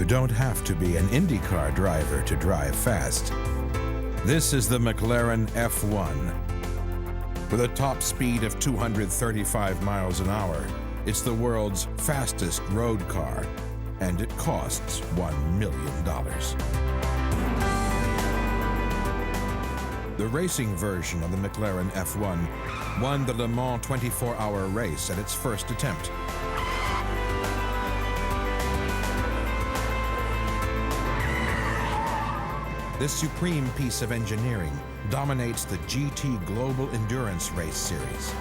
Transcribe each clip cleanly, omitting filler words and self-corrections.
You don't have to be an IndyCar driver to drive fast. This is the McLaren F1. With a top speed of 235 miles an hour, it's the world's fastest road car, and it costs $1 million. The racing version of the McLaren F1 won the Le Mans 24-hour race at its first attempt. This supreme piece of engineering dominates the GT Global Endurance Race Series.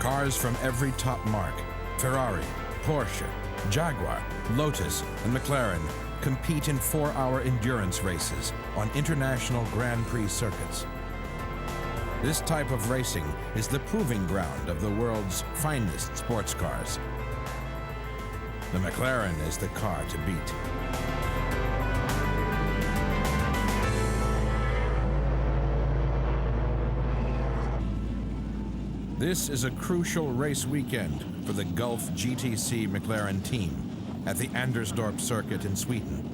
Cars from every top mark, Ferrari, Porsche, Jaguar, Lotus, and McLaren compete in 4-hour endurance races on international Grand Prix circuits. This type of racing is the proving ground of the world's finest sports cars. The McLaren is the car to beat. This is a crucial race weekend for the Gulf GTC Mclaren Team at the Anderstorp circuit in Sweden.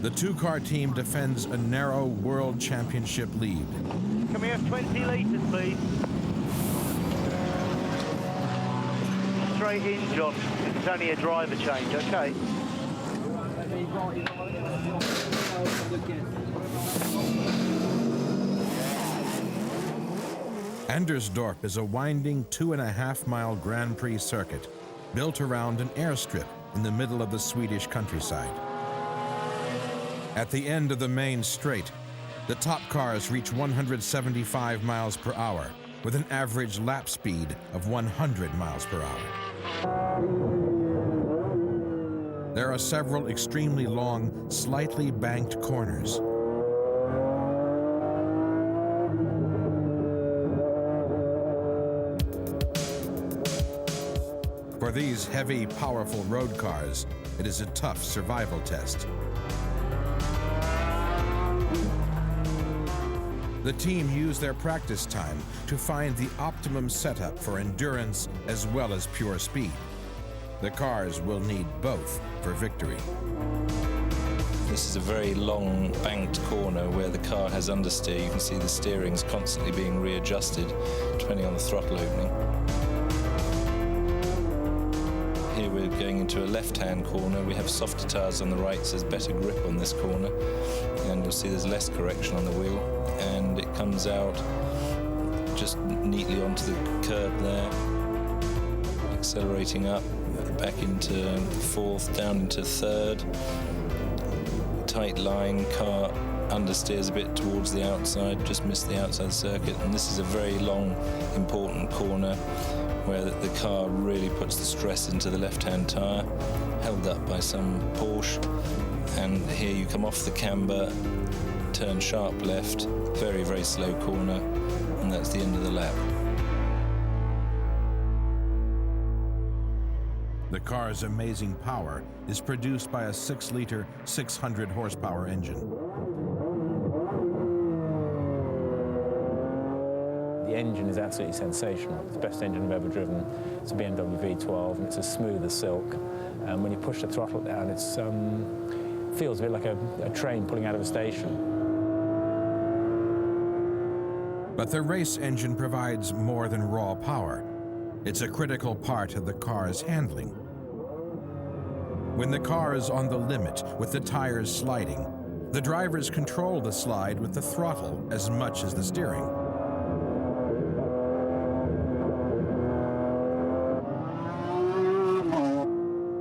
The two-car team defends a narrow World Championship lead. Can we have 20 litres, please? Straight in, John. It's only a driver change, okay? Anderstorp is a winding 2.5-mile Grand Prix circuit built around an airstrip in the middle of the Swedish countryside. At the end of the main straight, the top cars reach 175 miles per hour with an average lap speed of 100 miles per hour. There are several extremely long, slightly banked corners. For these heavy, powerful road cars, it is a tough survival test. The team used their practice time to find the optimum setup for endurance as well as pure speed. The cars will need both for victory. This is a very long banked corner where the car has understeer. You can see the steering's constantly being readjusted depending on the throttle opening. Here we're going into a left-hand corner. We have softer tyres on the right, so there's better grip on this corner. And you'll see there's less correction on the wheel. And it comes out just neatly onto the curb there. Accelerating up, back into fourth, down into third. Tight line, car understeers a bit towards the outside, just missed the outside circuit. And this is a very long, important corner where the car really puts the stress into the left-hand tyre, held up by some Porsche. And here you come off the camber, turn sharp left, very, very slow corner, and that's the end of the lap. The car's amazing power is produced by a 6-liter, 600-horsepower engine. The engine is absolutely sensational. It's the best engine I've ever driven. It's a BMW V12, and it's as smooth as silk. And when you push the throttle down, it feels a bit like a train pulling out of a station. But the race engine provides more than raw power. It's a critical part of the car's handling. When the car is on the limit with the tires sliding, the drivers control the slide with the throttle as much as the steering.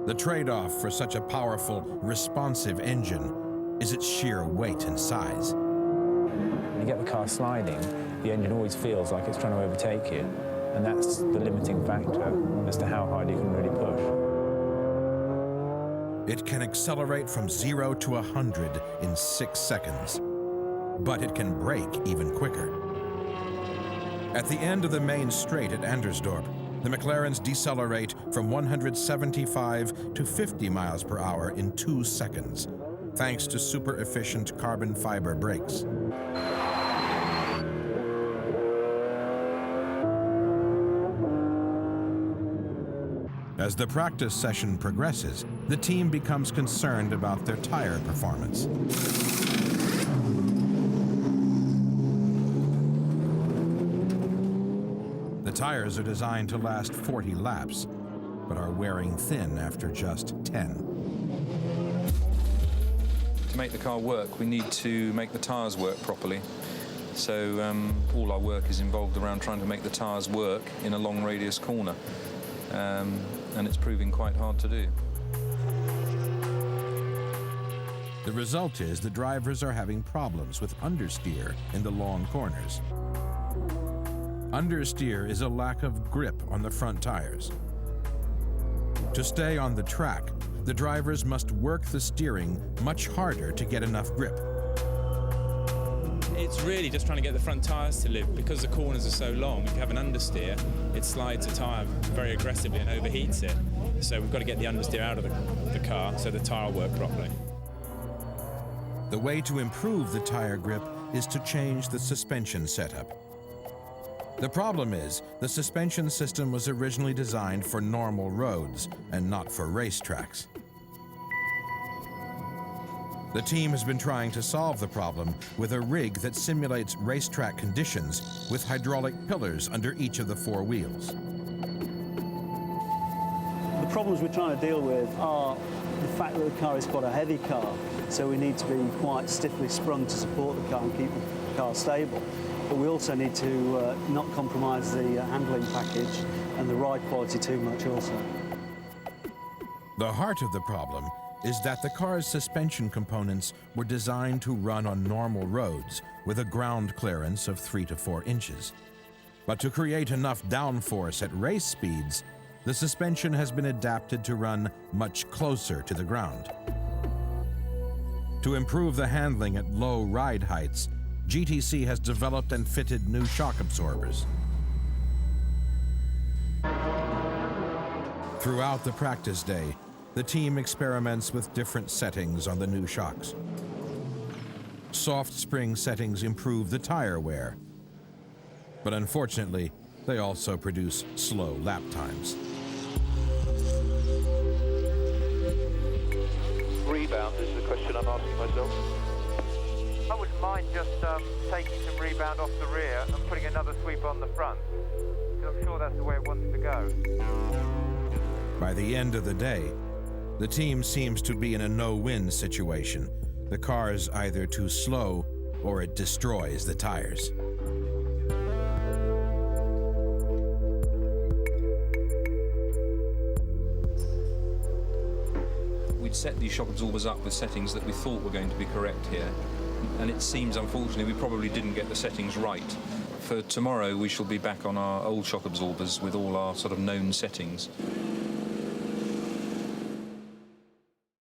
The trade-off for such a powerful, responsive engine is its sheer weight and size. When you get the car sliding, the engine always feels like it's trying to overtake you, and that's the limiting factor as to how hard you can really push. It can accelerate from 0 to 100 in 6 seconds, but it can brake even quicker. At the end of the main straight at Anderstorp, the McLarens decelerate from 175 to 50 miles per hour in 2 seconds, thanks to super efficient carbon fiber brakes. As the practice session progresses, the team becomes concerned about their tire performance. The tires are designed to last 40 laps, but are wearing thin after just 10. To make the car work, we need to make the tyres work properly. So all our work is involved around trying to make the tyres work in a long radius corner. And it's proving quite hard to do. The result is the drivers are having problems with understeer in the long corners. Understeer is a lack of grip on the front tires. To stay on the track, the drivers must work the steering much harder to get enough grip. It's really just trying to get the front tyres to live. Because the corners are so long, if you have an understeer, it slides the tyre very aggressively and overheats it. So we've got to get the understeer out of the car so the tyre will work properly. The way to improve the tire grip is to change the suspension setup. The problem is, the suspension system was originally designed for normal roads and not for racetracks. The team has been trying to solve the problem with a rig that simulates racetrack conditions with hydraulic pillars under each of the 4 wheels. The problems we're trying to deal with are the fact that the car is quite a heavy car, so we need to be quite stiffly sprung to support the car and keep the car stable. But we also need to not compromise the handling package and the ride quality too much also. The heart of the problem is that the car's suspension components were designed to run on normal roads with a ground clearance of 3 to 4 inches. But to create enough downforce at race speeds, the suspension has been adapted to run much closer to the ground. To improve the handling at low ride heights, GTC has developed and fitted new shock absorbers. Throughout the practice day, the team experiments with different settings on the new shocks. Soft spring settings improve the tire wear, but unfortunately, they also produce slow lap times. Rebound is the question I'm asking myself. I wouldn't mind just taking some rebound off the rear and putting another sweep on the front, because I'm sure that's the way it wants to go. By the end of the day, the team seems to be in a no-win situation. The car's either too slow or it destroys the tires. We'd set these shock absorbers up with settings that we thought were going to be correct here. And it seems, unfortunately, we probably didn't get the settings right. For tomorrow, we shall be back on our old shock absorbers with all our sort of known settings.